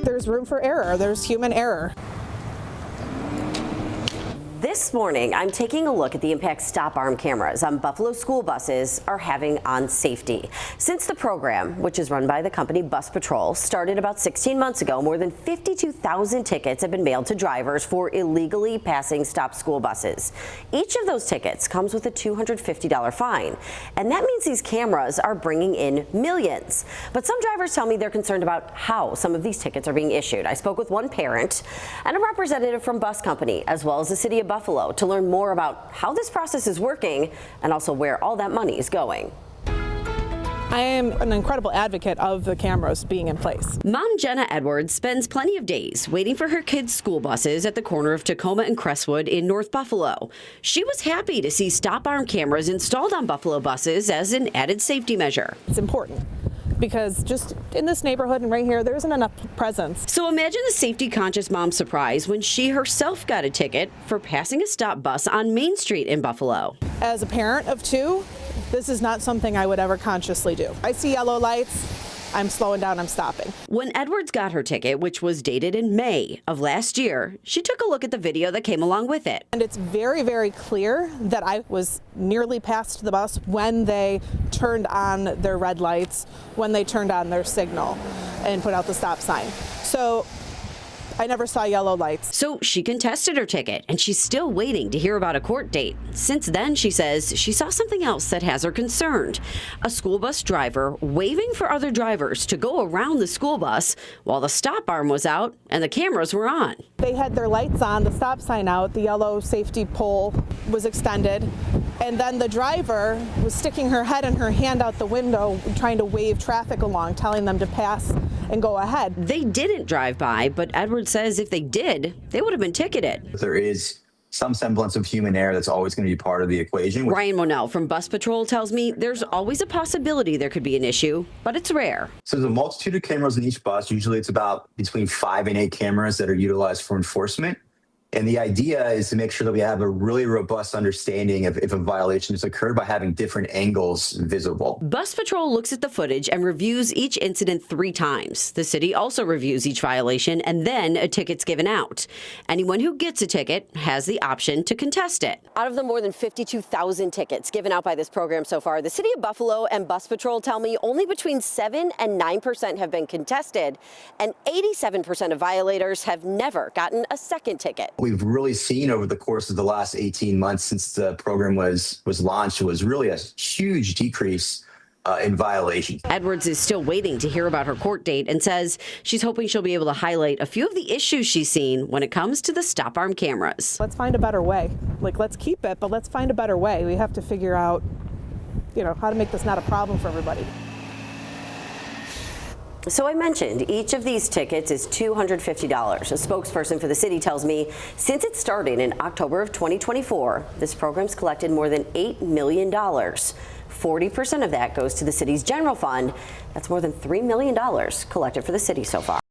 There's room for error. There's human error. This morning, I'm taking a look at the impact stop arm cameras on Buffalo school buses are having on safety. Since the program, which is run by the company Bus Patrol, started about 16 months ago, more than 52,000 tickets have been mailed to drivers for illegally passing stop school buses. Each of those tickets comes with a $250 fine. And that means these cameras are bringing in millions. But some drivers tell me they're concerned about how some of these tickets are being issued. I spoke with one parent and a representative from Bus Company, as well as the city of Buffalo, to learn more about how this process is working and also where all that money is going. I am an incredible advocate of the cameras being in place. Mom Jenna Edwards spends plenty of days waiting for her kids' school buses at the corner of Tacoma and Crestwood in North Buffalo. She was happy to see stop arm cameras installed on Buffalo buses as an added safety measure. It's important, because just in this neighborhood and right here, there isn't enough presence. So imagine the safety-conscious mom's surprise when she herself got a ticket for passing a stop bus on Main Street in Buffalo. As a parent of two, this is not something I would ever consciously do. I see yellow lights, I'm slowing down, I'm stopping. When Edwards got her ticket, which was dated in May of last year, she took a look at the video that came along with it. And it's very, very clear that I was nearly past the bus when they turned on their red lights, when they turned on their signal and put out the stop sign. So I never saw yellow lights. So she contested her ticket, and she's still waiting to hear about a court date. Since then, she says she saw something else that has her concerned. A school bus driver waving for other drivers to go around the school bus while the stop arm was out and the cameras were on. They had their lights on, the stop sign out, the yellow safety pole was extended, and then the driver was sticking her head and her hand out the window trying to wave traffic along, telling them to pass and go ahead. They didn't drive by, but Edwards says if they did, they would have been ticketed. There is some semblance of human error that's always going to be part of the equation. Ryan Monell from Bus Patrol tells me there's always a possibility there could be an issue, but it's rare. So there's a multitude of cameras in each bus. Usually it's about between 5 and 8 cameras that are utilized for enforcement. And the idea is to make sure that we have a really robust understanding of if a violation has occurred by having different angles visible. Bus Patrol looks at the footage and reviews each incident 3 times. The city also reviews each violation, and then a ticket's given out. Anyone who gets a ticket has the option to contest it. Out of the more than 52,000 tickets given out by this program so far, the city of Buffalo and Bus Patrol tell me only between 7 and 9% have been contested, and 87% of violators have never gotten a second ticket. We've really seen over the course of the last 18 months since the program was launched was really a huge decrease in violations. Edwards is still waiting to hear about her court date and says she's hoping she'll be able to highlight a few of the issues she's seen when it comes to the stop arm cameras. Let's find a better way. Let's keep it, but let's find a better way. We have to figure out, how to make this not a problem for everybody. So I mentioned each of these tickets is $250. A spokesperson for the city tells me since it started in October of 2024, this program's collected more than $8 million. 40% of that goes to the city's general fund. That's more than $3 million collected for the city so far.